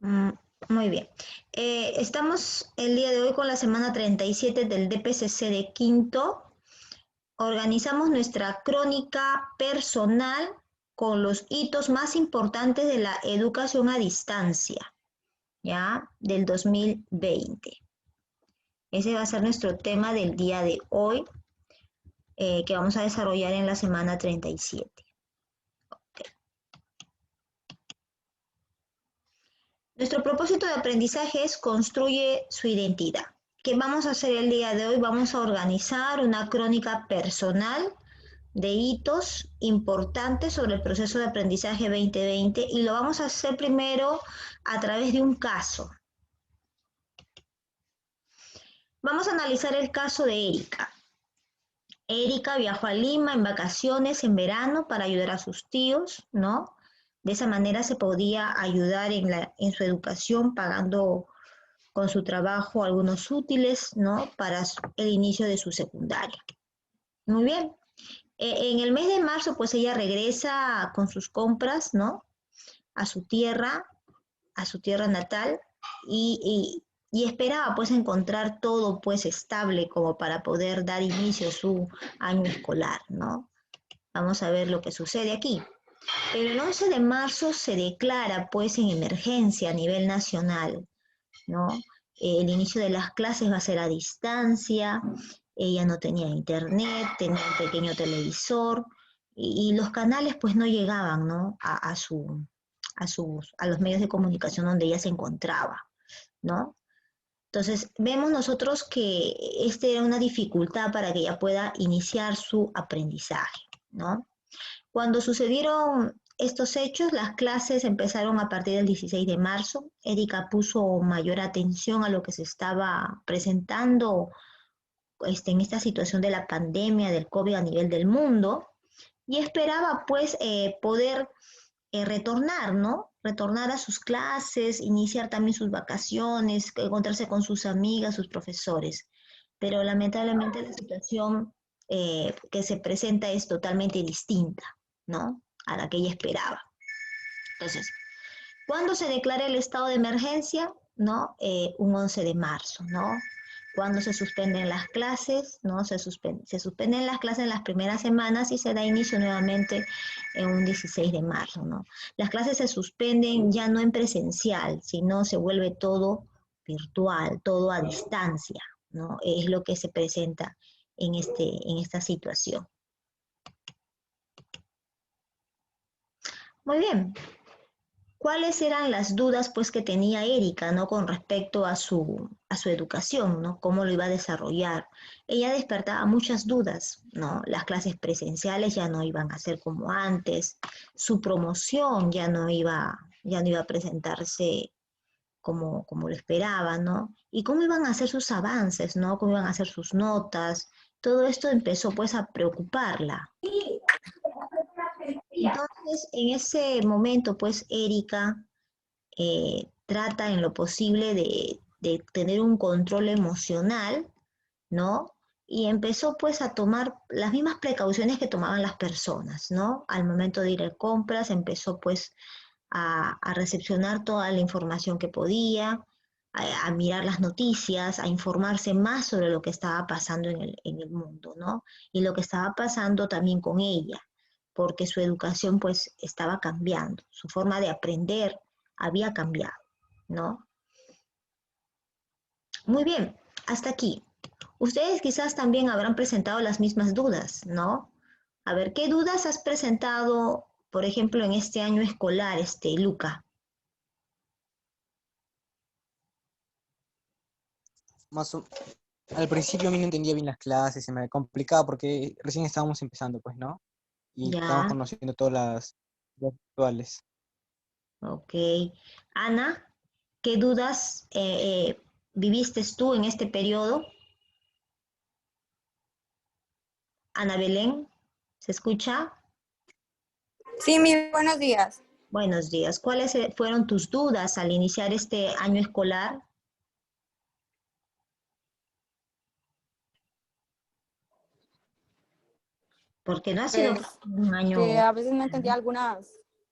Mm, Muy bien. Estamos el día de hoy con la semana 37 del DPCC de quinto. Organizamos nuestra crónica personal con los hitos más importantes de la educación a distancia, ¿ya? Del 2020. Ese va a ser nuestro tema del día de hoy, que vamos a desarrollar en la semana 37. Nuestro propósito de aprendizaje es construye su identidad. ¿Qué vamos a hacer el día de hoy? Vamos a organizar una crónica personal de hitos importantes sobre el proceso de aprendizaje 2020 y lo vamos a hacer primero a través de un caso. Vamos a analizar el caso de Erika. Erika viajó a Lima en vacaciones en verano para ayudar a sus tíos, ¿no? De esa manera se podía ayudar en su educación pagando con su trabajo algunos útiles, ¿no? Para el inicio de su secundaria. Muy bien. En el mes de marzo, pues ella regresa con sus compras, ¿no? A su tierra natal, y esperaba pues encontrar todo pues estable como para poder dar inicio a su año escolar, ¿no? Vamos a ver lo que sucede aquí. Pero el 11 de marzo se declara pues en emergencia a nivel nacional, ¿no? El inicio de las clases va a ser a distancia, ella no tenía internet, tenía un pequeño televisor y los canales pues no llegaban, ¿no? A los medios de comunicación donde ella se encontraba, ¿no? Entonces, vemos nosotros que esta era una dificultad para que ella pueda iniciar su aprendizaje, ¿no? Cuando sucedieron estos hechos, las clases empezaron a partir del 16 de marzo. Erika puso mayor atención a lo que se estaba presentando en esta situación de la pandemia del COVID a nivel del mundo y esperaba pues poder retornar, ¿no? Retornar a sus clases, iniciar también sus vacaciones, encontrarse con sus amigas, sus profesores. Pero lamentablemente la situación que se presenta es totalmente distinta, ¿no? A la que ella esperaba. Entonces, ¿cuándo se declara el estado de emergencia? ¿No? Un 11 de marzo, ¿no? Cuando se suspenden las clases, ¿no? Se suspenden las clases en las primeras semanas y se da inicio nuevamente en un 16 de marzo, ¿no? Las clases se suspenden ya no en presencial, sino se vuelve todo virtual, todo a distancia, ¿no? Es lo que se presenta en esta situación. Muy bien. ¿Cuáles eran las dudas pues que tenía Erika, ¿no? Con respecto a su educación, ¿no? Cómo lo iba a desarrollar. Ella despertaba muchas dudas, ¿no? Las clases presenciales ya no iban a ser como antes, su promoción ya no iba a presentarse como lo esperaba, ¿no? Y cómo iban a hacer sus avances, ¿no? Cómo iban a hacer sus notas. Todo esto empezó pues a preocuparla. Entonces, en ese momento, pues Erika trata en lo posible de tener un control emocional, ¿no? Y empezó pues a tomar las mismas precauciones que tomaban las personas, ¿no? Al momento de ir a compras, empezó pues a recepcionar toda la información que podía, a mirar las noticias, a informarse más sobre lo que estaba pasando en el mundo, ¿no? Y lo que estaba pasando también con ella, porque su educación pues estaba cambiando, su forma de aprender había cambiado, ¿no? Muy bien, hasta aquí. Ustedes quizás también habrán presentado las mismas dudas, ¿no? A ver, ¿qué dudas has presentado, por ejemplo, en este año escolar, Luca? Más o- Al principio a mí no entendía bien las clases, se me complicaba porque recién estábamos empezando, pues, ¿no? Y estábamos Ya, conociendo todas las actuales. ok. Ana, ¿qué dudas viviste tú en este periodo? Ana Belén, ¿se escucha? Sí, muy buenos días. Buenos días. ¿Cuáles fueron tus dudas al iniciar este año escolar? Porque no ha sido Pues un que año. a veces no entendía algunas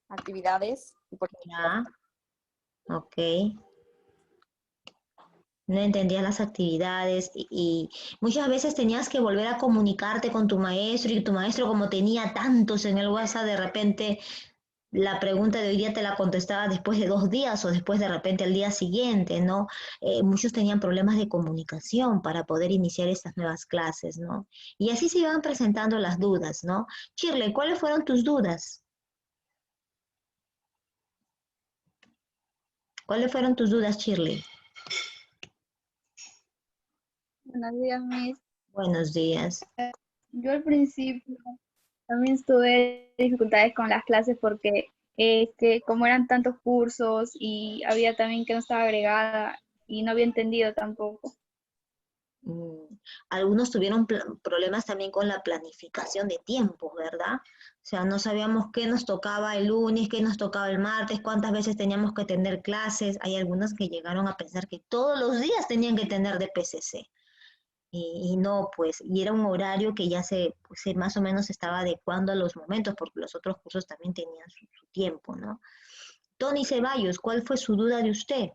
actividades y por Ya, Ok. No entendías las actividades y muchas veces tenías que volver a comunicarte con tu maestro y tu maestro como tenía tantos en el WhatsApp, de repente la pregunta de hoy día te la contestaba después de 2 días o después de repente al día siguiente, ¿no? Muchos tenían problemas de comunicación para poder iniciar estas nuevas clases, ¿no? Y así se iban presentando las dudas, ¿no? Shirley, ¿cuáles fueron tus dudas? ¿Cuáles fueron tus dudas, Shirley? Buenos días, Miss. Buenos días. Yo al principio también tuve dificultades con las clases porque como eran tantos cursos y había también que no estaba agregada y no había entendido tampoco. Algunos tuvieron problemas también con la planificación de tiempos, ¿verdad? O sea, no sabíamos qué nos tocaba el lunes, qué nos tocaba el martes, cuántas veces teníamos que tener clases. Hay algunos que llegaron a pensar que todos los días tenían que tener de PCC. Y no, pues, y era un horario que ya se más o menos estaba adecuando a los momentos, porque los otros cursos también tenían su tiempo, ¿no? Tony Ceballos, ¿cuál fue su duda de usted?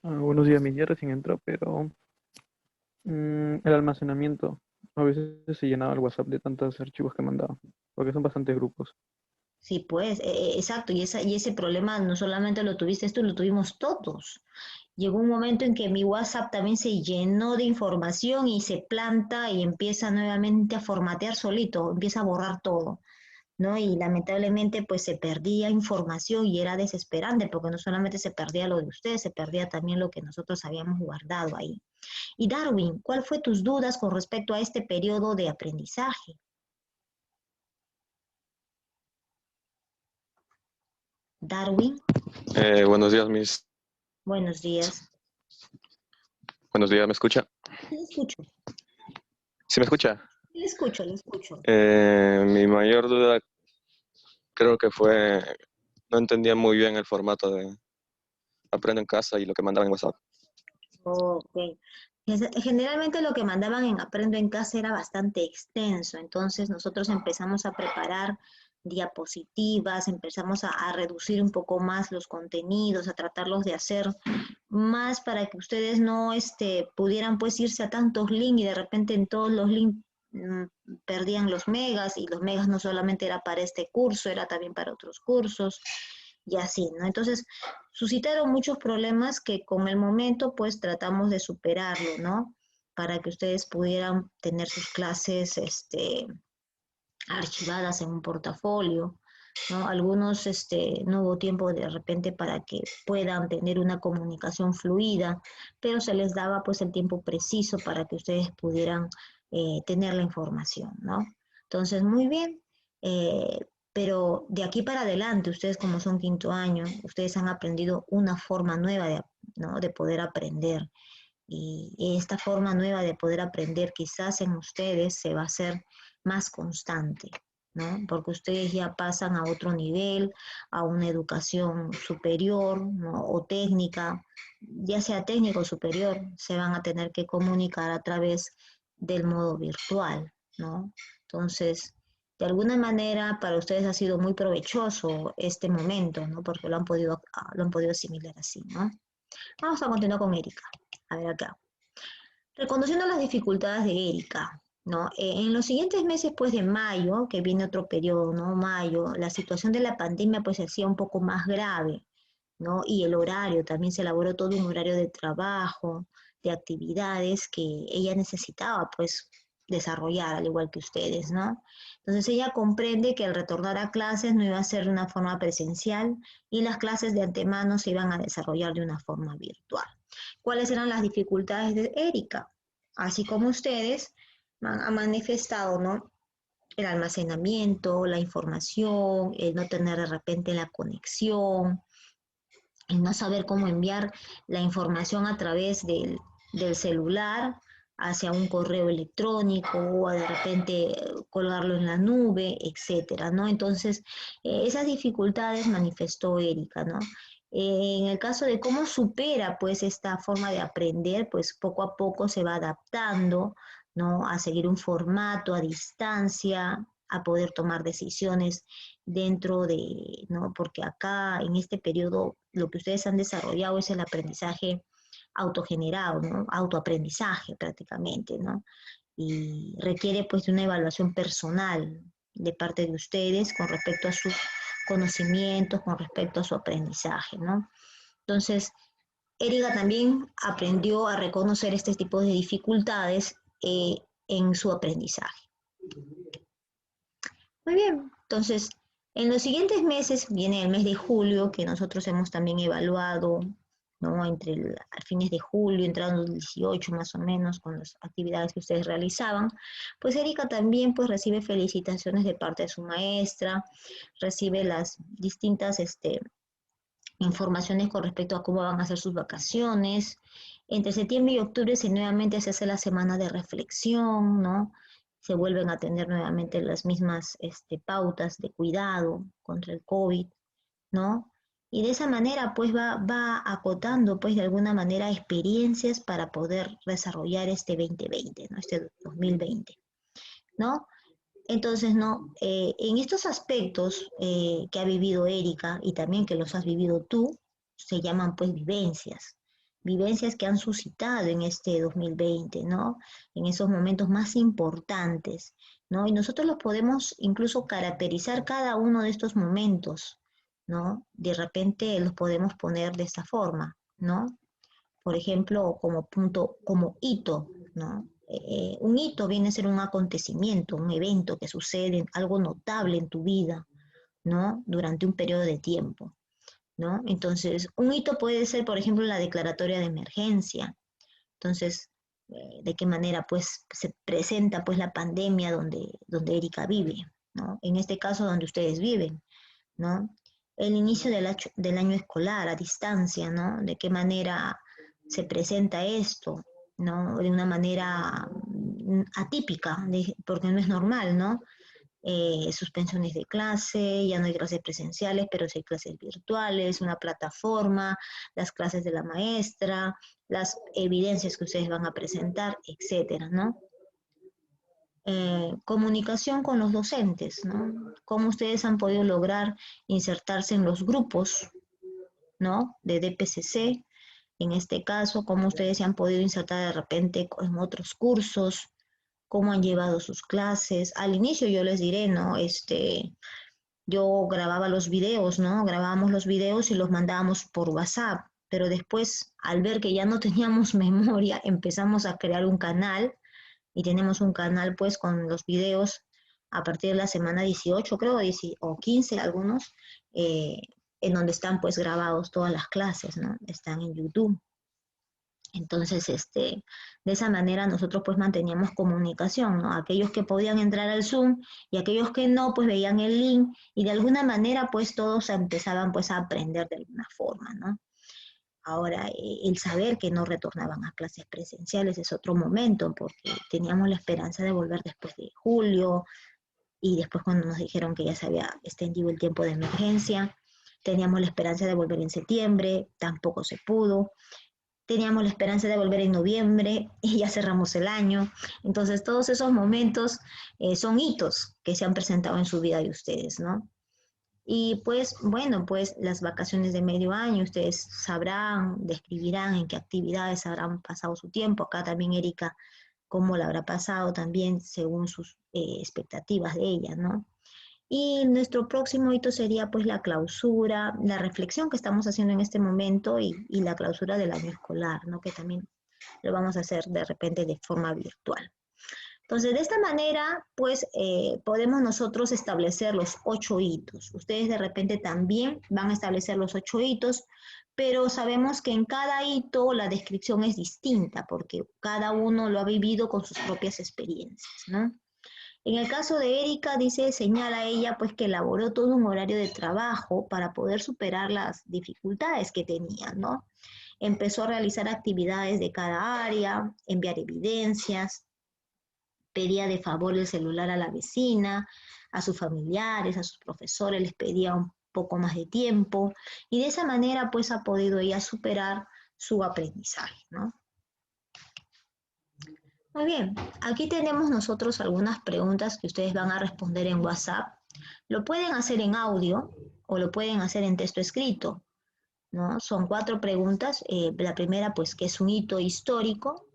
Buenos días, mi ya recién entró, pero el almacenamiento, a veces se llenaba el WhatsApp de tantos archivos que mandaba, porque son bastantes grupos. Sí, pues, exacto, y ese problema no solamente lo tuviste tú, lo tuvimos todos. Llegó un momento en que mi WhatsApp también se llenó de información y se planta y empieza nuevamente a formatear solito, empieza a borrar todo, ¿no? Y lamentablemente pues se perdía información y era desesperante porque no solamente se perdía lo de ustedes, se perdía también lo que nosotros habíamos guardado ahí. Y Darwin, ¿cuál fue tus dudas con respecto a este periodo de aprendizaje? Darwin, Buenos días, Miss. buenos días. Buenos días, ¿me escucha? Le escucho, ¿Sí me escucha? le escucho, le escucho. Mi mayor duda creo que fue, no entendía muy bien el formato de Aprendo en Casa y lo que mandaban en WhatsApp. Ok. Generalmente lo que mandaban en Aprendo en Casa era bastante extenso, entonces nosotros empezamos a preparar diapositivas, empezamos a reducir un poco más los contenidos, a tratarlos de hacer más para que ustedes no pudieran pues irse a tantos links y de repente en todos los links perdían los megas y los megas no solamente era para este curso, era también para otros cursos y así, ¿no? Entonces, suscitaron muchos problemas que con el momento pues tratamos de superarlo, ¿no? Para que ustedes pudieran tener sus clases archivadas en un portafolio, ¿no? Algunos no hubo tiempo de repente para que puedan tener una comunicación fluida, pero se les daba pues el tiempo preciso para que ustedes pudieran tener la información, ¿no? Entonces, muy bien. Pero de aquí para adelante, ustedes como son quinto año, ustedes han aprendido una forma nueva ¿no? de poder aprender. Y esta forma nueva de poder aprender quizás en ustedes se va a hacer más constante, ¿no? Porque ustedes ya pasan a otro nivel, a una educación superior, ¿no? O técnica, ya sea técnico o superior, se van a tener que comunicar a través del modo virtual, ¿no? Entonces, de alguna manera para ustedes ha sido muy provechoso este momento, ¿no? Porque lo han podido asimilar así, ¿no? Vamos a continuar con Erika. A ver acá. Reconociendo las dificultades de Erika, ¿no? En los siguientes meses, pues de mayo, que viene otro periodo, ¿no? Mayo, la situación de la pandemia pues se hacía un poco más grave, ¿no? Y el horario, también se elaboró todo un horario de trabajo, de actividades que ella necesitaba, pues, desarrollar, al igual que ustedes, ¿no? Entonces ella comprende que al retornar a clases no iba a ser de una forma presencial y las clases de antemano se iban a desarrollar de una forma virtual. ¿Cuáles eran las dificultades de Erika? Así como ustedes han manifestado, ¿no? El almacenamiento, la información, el no tener de repente la conexión, el no saber cómo enviar la información a través del celular hacia un correo electrónico o de repente colgarlo en la nube, etcétera, ¿no? Entonces, esas dificultades manifestó Erika, ¿no? En el caso de cómo supera pues esta forma de aprender, pues poco a poco se va adaptando, ¿no? A seguir un formato a distancia, a poder tomar decisiones dentro de, ¿no? Porque acá en este periodo lo que ustedes han desarrollado es el aprendizaje autogenerado, ¿no? Autoaprendizaje prácticamente, ¿no? Y requiere pues de una evaluación personal de parte de ustedes con respecto a sus conocimientos, con respecto a su aprendizaje, ¿no? Entonces, Erika también aprendió a reconocer este tipo de dificultades en su aprendizaje. Muy bien, entonces, en los siguientes meses viene el mes de julio, que nosotros hemos también evaluado, ¿no? A fines de julio, entrando el 18 más o menos, con las actividades que ustedes realizaban, pues Erika también pues recibe felicitaciones de parte de su maestra, recibe las distintas informaciones con respecto a cómo van a ser sus vacaciones. Entre septiembre y octubre nuevamente se hace la semana de reflexión, ¿no? Se vuelven a tener nuevamente las mismas pautas de cuidado contra el COVID, ¿no? Y de esa manera, pues, va acotando, pues, de alguna manera, experiencias para poder desarrollar este 2020, ¿no? Este 2020, ¿no? Entonces, no, en estos aspectos que ha vivido Erika y también que los has vivido tú, se llaman pues vivencias, vivencias que han suscitado en este 2020, ¿no? En esos momentos más importantes, ¿no? Y nosotros los podemos incluso caracterizar cada uno de estos momentos, ¿no? De repente los podemos poner de esta forma, ¿no? Por ejemplo, como punto, como hito, ¿no? Un hito viene a ser un acontecimiento, un evento que sucede, algo notable en tu vida, ¿no? Durante un periodo de tiempo, ¿no? Entonces, un hito puede ser, por ejemplo, la declaratoria de emergencia. Entonces, ¿de qué manera, pues, se presenta, pues, la pandemia donde Erika vive, ¿no? En este caso, donde ustedes viven, ¿no? El inicio del año escolar a distancia, ¿no? De qué manera se presenta esto, ¿no? De una manera atípica, porque no es normal, ¿no? Suspensiones de clase, ya no hay clases presenciales, pero sí hay clases virtuales, una plataforma, las clases de la maestra, las evidencias que ustedes van a presentar, etcétera, ¿no? Comunicación con los docentes, ¿no? Cómo ustedes han podido lograr insertarse en los grupos, ¿no? De DPCC, en este caso, cómo ustedes se han podido insertar de repente en otros cursos, cómo han llevado sus clases. Al inicio yo les diré, ¿no? Yo grababa los videos, ¿no? Grabábamos los videos y los mandábamos por WhatsApp, pero después, al ver que ya no teníamos memoria, empezamos a crear un canal y tenemos un canal pues con los videos a partir de la semana 18, creo, o 15 algunos, en donde están pues grabados todas las clases, ¿no? Están en YouTube. Entonces, de esa manera nosotros pues manteníamos comunicación, ¿no? Aquellos que podían entrar al Zoom y aquellos que no, pues veían el link y de alguna manera pues todos empezaban pues a aprender de alguna forma, ¿no? Ahora, el saber que no retornaban a clases presenciales es otro momento, porque teníamos la esperanza de volver después de julio, y después cuando nos dijeron que ya se había extendido el tiempo de emergencia, teníamos la esperanza de volver en septiembre, tampoco se pudo, teníamos la esperanza de volver en noviembre y ya cerramos el año. Entonces, todos esos momentos son hitos que se han presentado en su vida de ustedes, ¿no? Y pues, bueno, pues las vacaciones de medio año, ustedes sabrán, describirán en qué actividades habrán pasado su tiempo. Acá también Erika, cómo la habrá pasado también según sus expectativas de ella, ¿no? Y nuestro próximo hito sería pues la clausura, la reflexión que estamos haciendo en este momento y la clausura del año escolar, ¿no? Que también lo vamos a hacer de repente de forma virtual. Entonces, de esta manera, pues, podemos nosotros establecer los 8 hitos. Ustedes de repente también van a establecer los 8 hitos, pero sabemos que en cada hito la descripción es distinta, porque cada uno lo ha vivido con sus propias experiencias, ¿no? En el caso de Erika, señala ella, pues, que elaboró todo un horario de trabajo para poder superar las dificultades que tenía, ¿no? Empezó a realizar actividades de cada área, enviar evidencias, pedía de favor el celular a la vecina, a sus familiares, a sus profesores, les pedía un poco más de tiempo y de esa manera pues ha podido ella superar su aprendizaje, ¿no? Muy bien, aquí tenemos nosotros algunas preguntas que ustedes van a responder en WhatsApp. Lo pueden hacer en audio o lo pueden hacer en texto escrito, ¿no? Son 4 preguntas. La primera, pues, ¿qué es un hito histórico?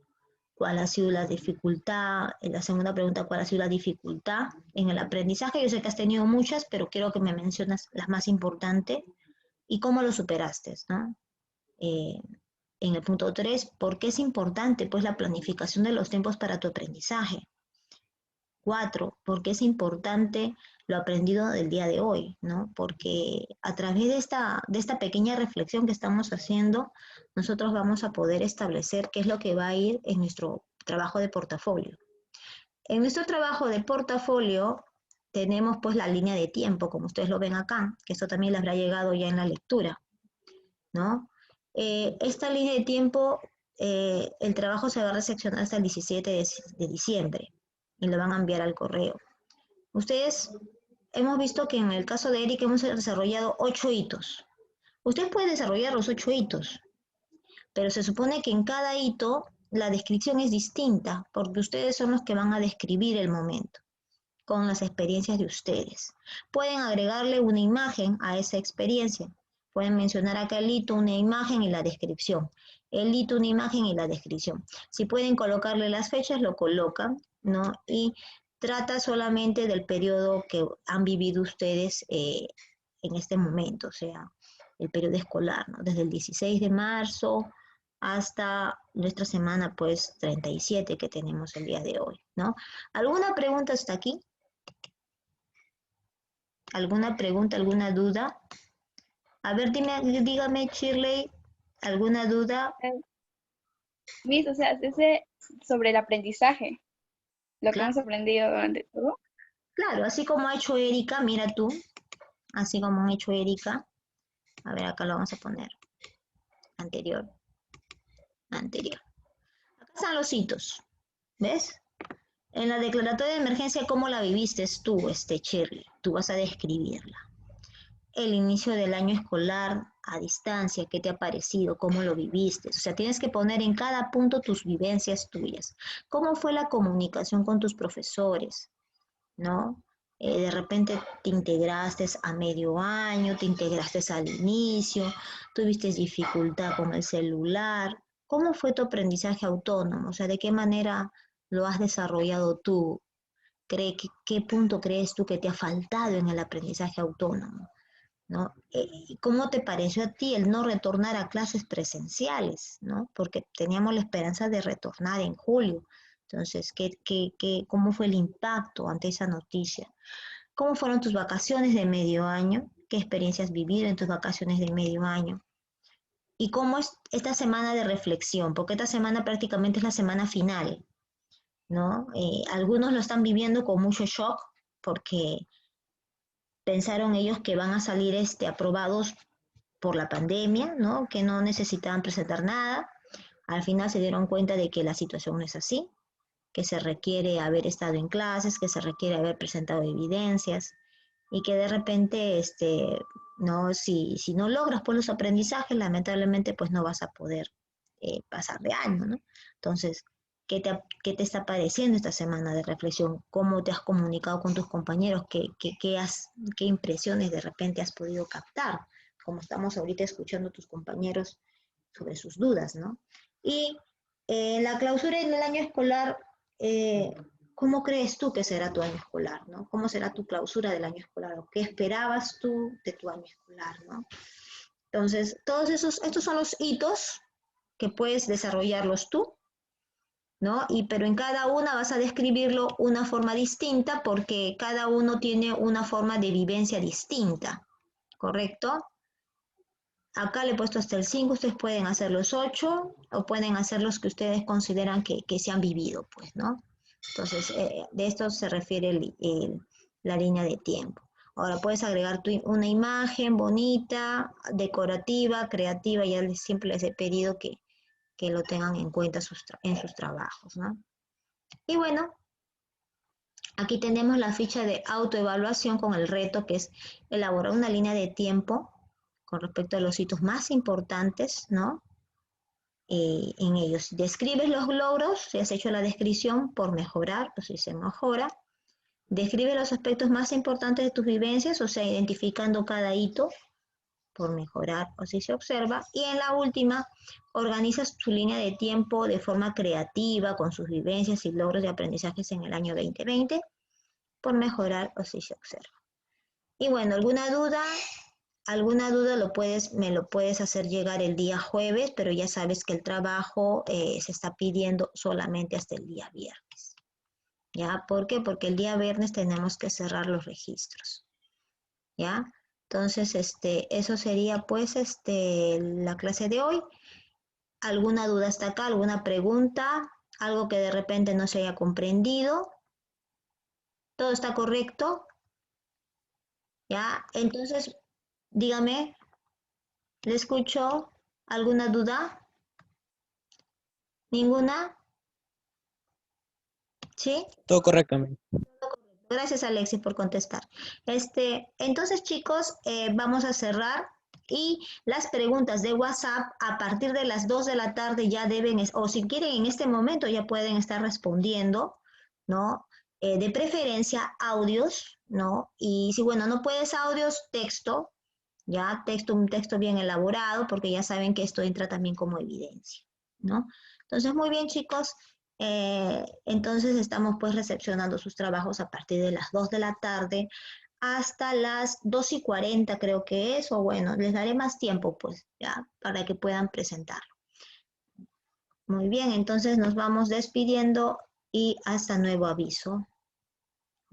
¿Cuál ha sido la dificultad? La segunda pregunta, ¿cuál ha sido la dificultad en el aprendizaje? Yo sé que has tenido muchas, pero quiero que me mencionas las más importantes y cómo lo superaste, ¿no? Eh, en el punto 3, ¿por qué es importante pues la planificación de los tiempos para tu aprendizaje? 4, ¿por qué es importante lo aprendido del día de hoy? ¿No? Porque a través de esta pequeña reflexión que estamos haciendo, nosotros vamos a poder establecer qué es lo que va a ir en nuestro trabajo de portafolio. En nuestro trabajo de portafolio tenemos pues la línea de tiempo, como ustedes lo ven acá, que esto también les habrá llegado ya en la lectura, ¿no? Esta línea de tiempo, el trabajo se va a recepcionar hasta el 17 de diciembre y lo van a enviar al correo. Ustedes, hemos visto que en el caso de Eric hemos desarrollado 8 hitos. Ustedes pueden desarrollar los 8 hitos, pero se supone que en cada hito la descripción es distinta, porque ustedes son los que van a describir el momento con las experiencias de ustedes. Pueden agregarle una imagen a esa experiencia. Pueden mencionar acá el hito, una imagen y la descripción. El hito, una imagen y la descripción. Si pueden colocarle las fechas, lo colocan, ¿no? Y trata solamente del periodo que han vivido ustedes en este momento, o sea, el periodo escolar, ¿no? Desde el 16 de marzo hasta nuestra semana, pues, 37 que tenemos el día de hoy, ¿no? ¿Alguna pregunta hasta aquí? ¿Alguna pregunta, alguna duda? A ver, dígame, Shirley, ¿alguna duda? Miss, o sea, ese sobre el aprendizaje, lo que Claro, hemos aprendido durante todo. claro, así como ha hecho Erika, mira tú, así como ha hecho Erika. A ver, acá lo vamos a poner. Anterior, anterior. Acá están los hitos, ¿ves? En la declaratoria de emergencia, ¿cómo la viviste tú, Shirley? Tú vas a describirla. El inicio del año escolar a distancia, ¿qué te ha parecido? ¿Cómo lo viviste? O sea, tienes que poner en cada punto tus vivencias tuyas. ¿Cómo fue la comunicación con tus profesores? ¿No? De repente te integraste a medio año, te integraste al inicio, tuviste dificultad con el celular. ¿Cómo fue tu aprendizaje autónomo? O sea, ¿de qué manera lo has desarrollado tú? ¿Qué punto crees tú que te ha faltado en el aprendizaje autónomo? ¿No? ¿Cómo te pareció a ti el no retornar a clases presenciales, ¿no? Porque teníamos la esperanza de retornar en julio. Entonces, ¿cómo fue el impacto ante esa noticia? ¿Cómo fueron tus vacaciones de medio año? ¿Qué experiencias vivieron en tus vacaciones de medio año? ¿Y cómo es esta semana de reflexión? Porque esta semana prácticamente es la semana final, ¿no? Algunos lo están viviendo con mucho shock porque pensaron ellos que van a salir aprobados por la pandemia, ¿no? Que no necesitaban presentar nada. Al final se dieron cuenta de que la situación no es así, que se requiere haber estado en clases, que se requiere haber presentado evidencias y que de repente, no, si no logras por los aprendizajes, lamentablemente pues no vas a poder pasar de año, ¿no? Entonces, ¿qué te está pareciendo esta semana de reflexión? ¿Cómo te has comunicado con tus compañeros? ¿Qué impresiones de repente has podido captar? Como estamos ahorita escuchando a tus compañeros sobre sus dudas, ¿no? Y la clausura en el año escolar, ¿cómo crees tú que será tu año escolar, ¿no? ¿Cómo será tu clausura del año escolar? ¿O qué esperabas tú de tu año escolar, ¿no? Entonces, estos son los hitos que puedes desarrollarlos tú, ¿no? Pero en cada una vas a describirlo una forma distinta porque cada uno tiene una forma de vivencia distinta, ¿correcto? Acá le he puesto hasta el 5, ustedes pueden hacer los 8 o pueden hacer los que ustedes consideran que se han vivido, pues, ¿no? Entonces, de esto se refiere la línea de tiempo. Ahora puedes agregar una imagen bonita, decorativa, creativa, ya siempre les he pedido que lo tengan en cuenta en sus trabajos, ¿no? Y bueno, aquí tenemos la ficha de autoevaluación con el reto que es elaborar una línea de tiempo con respecto a los hitos más importantes, ¿no? en ellos. Describes los logros, si has hecho la descripción por mejorar, o si se mejora. Describe los aspectos más importantes de tus vivencias, o sea, identificando cada hito por mejorar, o si se observa. Y en la última, organizas tu línea de tiempo de forma creativa con sus vivencias y logros de aprendizajes en el año 2020 por mejorar, o si se observa. Y bueno, ¿alguna duda me lo puedes hacer llegar el día jueves, pero ya sabes que el trabajo se está pidiendo solamente hasta el día viernes. ¿Ya? ¿Por qué? Porque el día viernes tenemos que cerrar los registros. ¿Ya? Entonces, eso sería pues la clase de hoy. ¿Alguna duda hasta acá? ¿Alguna pregunta? ¿Algo que de repente no se haya comprendido? ¿Todo está correcto? ¿Ya? Entonces, dígame, ¿le escucho? ¿Alguna duda? ¿Ninguna? ¿Sí? Todo correctamente. Gracias, Alexis, por contestar. Entonces, chicos, vamos a cerrar y las preguntas de WhatsApp a partir de las 2 de la tarde ya deben, o si quieren en este momento ya pueden estar respondiendo, ¿no? De preferencia audios, ¿no? Y si, bueno, no puedes audios, texto, ya, un texto bien elaborado, porque ya saben que esto entra también como evidencia, ¿no? Entonces, muy bien, chicos. Entonces estamos pues recepcionando sus trabajos a partir de las 2 de la tarde hasta las 2:40 creo que es, o bueno, les daré más tiempo pues ya para que puedan presentarlo. Muy bien, entonces nos vamos despidiendo y hasta nuevo aviso.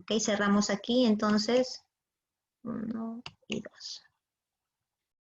Ok, cerramos aquí entonces 1 y 2.